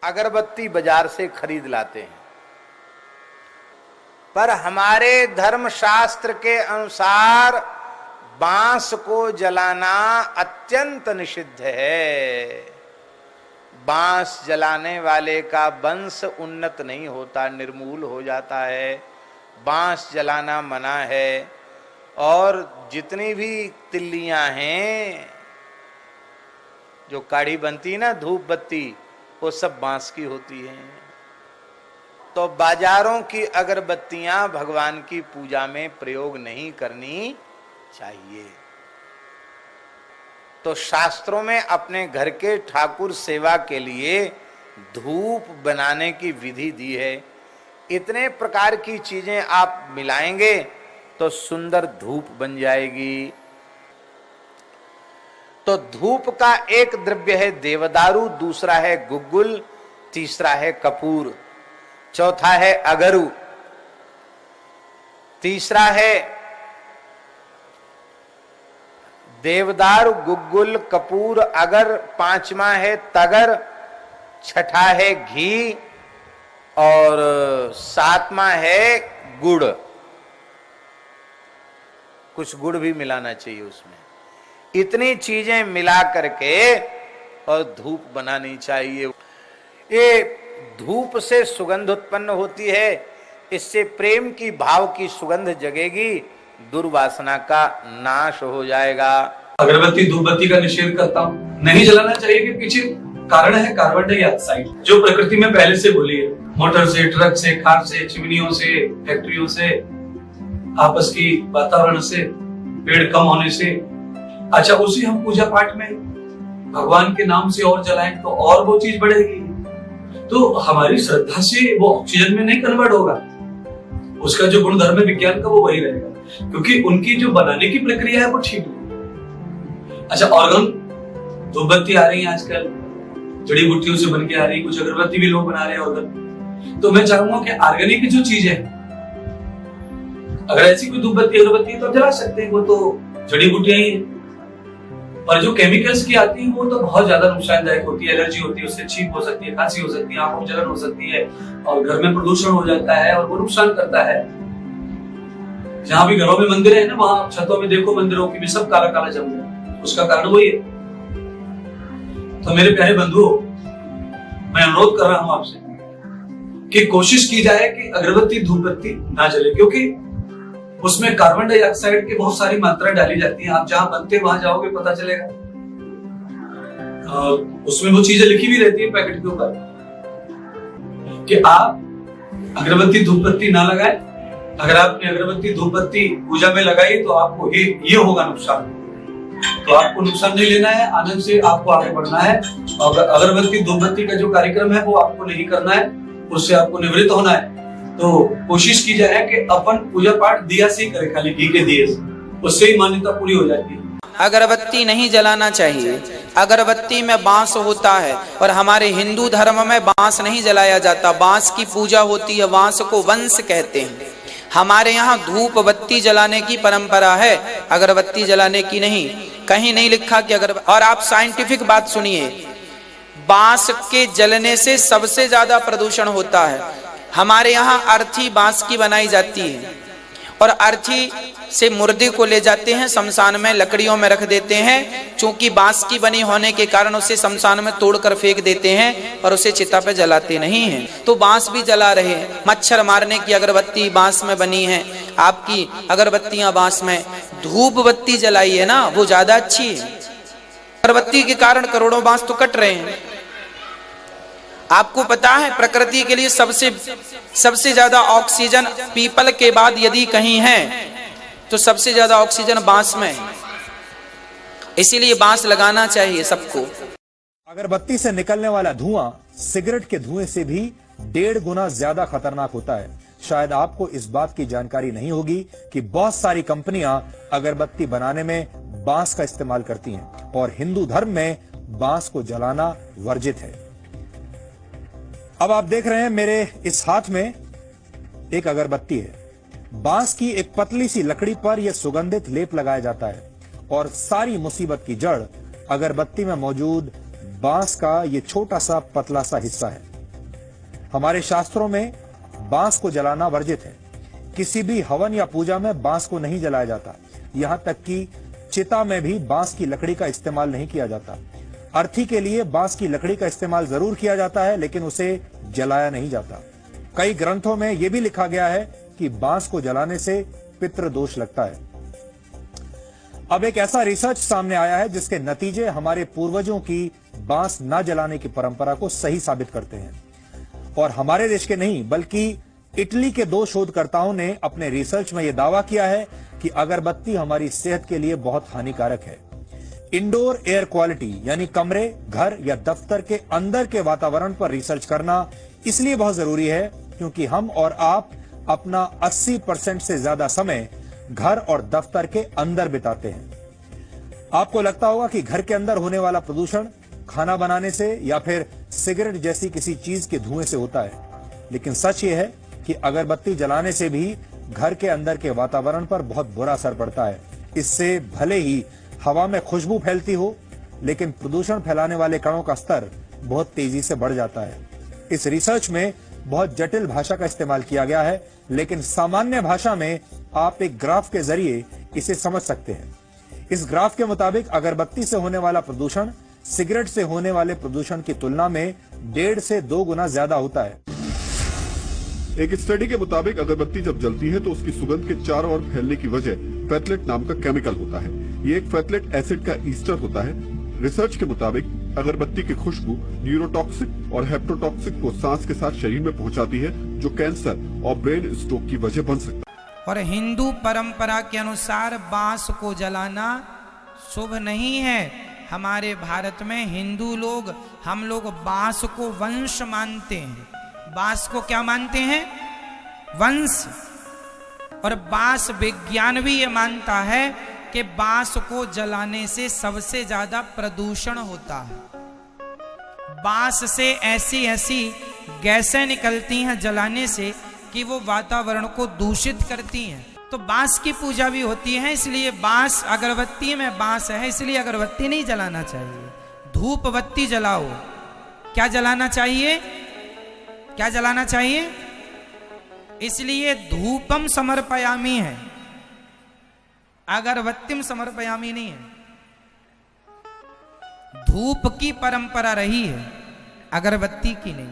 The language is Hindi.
अगरबत्ती बाजार से खरीद लाते हैं, पर हमारे धर्म शास्त्र के अनुसार बांस को जलाना अत्यंत निषिद्ध है। बांस जलाने वाले का वंश उन्नत नहीं होता, निर्मूल हो जाता है। बांस जलाना मना है। और जितनी भी तिल्लियां हैं, जो काढ़ी बनती ना धूप बत्ती, वो सब बांस की होती हैं। तो बाजारों की अगरबत्तियां भगवान की पूजा में प्रयोग नहीं करनी चाहिए। तो शास्त्रों में अपने घर के ठाकुर सेवा के लिए धूप बनाने की विधि दी है। इतने प्रकार की चीजें आप मिलाएंगे तो सुंदर धूप बन जाएगी। तो धूप का एक द्रव्य है देवदारू, दूसरा है गुग्गुल, तीसरा है कपूर, चौथा है अगरू, तीसरा है देवदार, गुग्गुल, कपूर, अगर, पांचवा है तगर, छठा है घी और सातवां है गुड़। कुछ गुड़ भी मिलाना चाहिए उसमें। इतनी चीजें मिला करके और धूप बनानी चाहिए। ये धूप से सुगंध उत्पन्न होती है, इससे प्रेम की भाव की सुगंध जगेगी, दुर्वासना का नाश हो जाएगा। अगरबत्ती धूपबत्ती का निषेध करता हूँ। नहीं जलाना चाहिए कि पीछे कारण है कार्बन डाइऑक्साइड, जो प्रकृति में पहले से घुली है। मोटर से, ट्रक से, कार से, चिमनियों से, फैक्ट्रियों से, आपस की वातावरण से, पेड़ कम होने से। अच्छा, उसी हम पूजा पाठ में भगवान के नाम से और जलाएं तो और वो चीज बढ़ेगी। तो हमारी श्रद्धा से वो ऑक्सीजन में नहीं कन्वर्ट होगा, उसका जो गुणधर्म है विज्ञान का वो वही रहेगा, क्योंकि उनकी जो बनाने की प्रक्रिया है वो ठीक है। अच्छा, ऑर्गन धूपबत्ती आ रही है आजकल, जड़ी बूटियों से बन के आ रही है, कुछ अगरबत्ती भी लोग बना रहे हैं ऑर्गन। तो मैं चाहूंगा कि ऑर्गेनिक जो चीज है, अगर ऐसी कोई धूपबत्ती अगरबत्ती है तो जला सकते हैं, वो तो जड़ी बूटियां ही है। पर जो केमिकल्स की आती है वो तो बहुत ज्यादा नुकसानदायक होती है, एलर्जी होती है, उससे छींक हो सकती है, खांसी हो सकती है, आंखों में जलन हो सकती है, और घर में प्रदूषण हो जाता है और वो नुकसान करता है। जहां भी घरों में मंदिर है ना, वहां छतों में देखो मंदिरों की भी सब काला काला जम गया, उसका कारण वही है। तो मेरे प्यारे बंधुओं, मैं अनुरोध कर रहा हूं आपसे कि कोशिश की जाए कि अगरबत्ती धूपबत्ती ना जले, क्योंकि उसमें कार्बन डाइऑक्साइड की बहुत सारी मात्रा डाली जाती है। आप जहां बनते वहां जाओगे पता चलेगा, उसमें वो चीजें लिखी भी रहती है पैकेट के ऊपर कि आप अगरबत्ती धूपबत्ती ना लगाएं। अगर आपने अगरबत्ती धूपबत्ती पूजा में लगाई तो आपको ये होगा नुकसान। तो आपको नुकसान नहीं लेना है, आनंद से आपको आगे बढ़ना है। और अगरबत्ती धूपबत्ती का जो कार्यक्रम है वो आपको नहीं करना है, उससे आपको निवृत्त होना है। तो कोशिश की जाए कि अपन पूजा पाठ दिया से करें, खाली घी के दिए से, उससे ही मान्यता पूरी हो जाती है। अगरबत्ती नहीं जलाना चाहिए। अगरबत्ती में बांस होता है और हमारे हिंदू धर्म में बांस नहीं जलाया जाता। बांस की पूजा होती है, बांस को वंश कहते हैं। हमारे यहाँ धूप बत्ती जलाने की परंपरा है, अगरबत्ती जलाने की नहीं। कहीं नहीं लिखा कि अगरबत्ती। और आप साइंटिफिक बात सुनिए, बांस के जलने से सबसे ज्यादा प्रदूषण होता है। हमारे यहाँ अर्थी बांस की बनाई जाती है और अर्थी से मुर्दे को ले जाते हैं, शमशान में लकड़ियों में रख देते हैं। चूंकि बांस की बनी होने के कारण उसे शमशान में तोड़कर फेंक देते हैं और उसे चिता पे जलाते नहीं हैं। तो बांस भी जला रहे हैं। मच्छर मारने की अगरबत्ती बांस में बनी है, आपकी अगरबत्तियां बांस में। धूप बत्ती जलाई है ना, वो ज्यादा अच्छी है। अगरबत्ती के कारण करोड़ों बांस तो कट रहे हैं। आपको पता है प्रकृति के लिए सबसे ज्यादा ऑक्सीजन पीपल के बाद यदि कहीं है तो सबसे ज्यादा ऑक्सीजन बांस में है। इसीलिए बांस लगाना चाहिए सबको। अगरबत्ती से निकलने वाला धुआं सिगरेट के धुएं से भी 1.5 गुना ज्यादा खतरनाक होता है। शायद आपको इस बात की जानकारी नहीं होगी कि बहुत सारी कंपनियां अगरबत्ती बनाने में बांस का इस्तेमाल करती हैं और हिंदू धर्म में बांस को जलाना वर्जित है। अब आप देख रहे हैं मेरे इस हाथ में एक अगरबत्ती है। बांस की एक पतली सी लकड़ी पर यह सुगंधित लेप लगाया जाता है और सारी मुसीबत की जड़ अगरबत्ती में मौजूद बांस का यह छोटा सा पतला सा हिस्सा है। हमारे शास्त्रों में बांस को जलाना वर्जित है। किसी भी हवन या पूजा में बांस को नहीं जलाया जाता। यहां तक कि चिता में भी बांस की लकड़ी का इस्तेमाल नहीं किया जाता। अर्थी के लिए बांस की लकड़ी का इस्तेमाल जरूर किया जाता है, लेकिन उसे जलाया नहीं जाता। कई ग्रंथों में यह भी लिखा गया है कि बांस को जलाने से पितृ दोष लगता है। अब एक ऐसा रिसर्च सामने आया है जिसके नतीजे हमारे पूर्वजों की बांस न जलाने की परंपरा को सही साबित करते हैं। और हमारे देश के नहीं बल्कि इटली के 2 शोधकर्ताओं ने अपने रिसर्च में यह दावा किया है कि अगरबत्ती हमारी सेहत के लिए बहुत हानिकारक है। इंडोर एयर क्वालिटी यानी कमरे, घर या दफ्तर के अंदर के वातावरण पर रिसर्च करना इसलिए बहुत जरूरी है क्योंकि हम और आप अपना 80% से ज्यादा समय घर और दफ्तर के अंदर बिताते हैं। आपको लगता होगा कि घर के अंदर होने वाला प्रदूषण खाना बनाने से या फिर सिगरेट जैसी किसी चीज के धुएं से होता है, लेकिन सच ये है कि अगरबत्ती जलाने से भी घर के अंदर के वातावरण पर बहुत बुरा असर पड़ता है। इससे भले ही हवा में खुशबू फैलती हो, लेकिन प्रदूषण फैलाने वाले कणों का स्तर बहुत तेजी से बढ़ जाता है। इस रिसर्च में बहुत जटिल भाषा का इस्तेमाल किया गया है, लेकिन सामान्य भाषा में आप एक ग्राफ के जरिए इसे समझ सकते हैं। इस ग्राफ के मुताबिक अगरबत्ती से होने वाला प्रदूषण सिगरेट से होने वाले प्रदूषण की तुलना में 1.5 से 2 गुना ज्यादा होता है। एक स्टडी के मुताबिक अगरबत्ती जब जलती है तो उसकी सुगंध के चारों ओर फैलने की वजह फैटलेट नाम का केमिकल होता है। ये एक फैटलेट एसिड का ईस्टर होता है। रिसर्च के मुताबिक अगरबत्ती की खुशबू न्यूरोटॉक्सिक और हेप्टोटॉक्सिक को सांस के साथ शरीर में पहुंचाती है, जो कैंसर और ब्रेन स्ट्रोक की वजह बन सकता है। और हिंदू परंपरा के अनुसार बांस को जलाना शुभ नहीं है। हमारे भारत में हिंदू लोग, हम लोग बांस को वंश मानते हैं। बांस को क्या मानते हैं? वंश। और बांस विज्ञान भी ये मानता है कि बांस को जलाने से सबसे ज्यादा प्रदूषण होता है। बांस से ऐसी ऐसी गैसें निकलती हैं जलाने से कि वो वातावरण को दूषित करती हैं। तो बांस की पूजा भी होती है, इसलिए बांस, अगरबत्ती में बांस है इसलिए अगरबत्ती नहीं जलाना चाहिए। धूप बत्ती जलाओ। क्या जलाना चाहिए? क्या जलाना चाहिए? इसलिए धूपम समर्पयामि है, अगरबत्तिम समर्पयामि नहीं है। धूप की परंपरा रही है, अगरबत्ती की नहीं।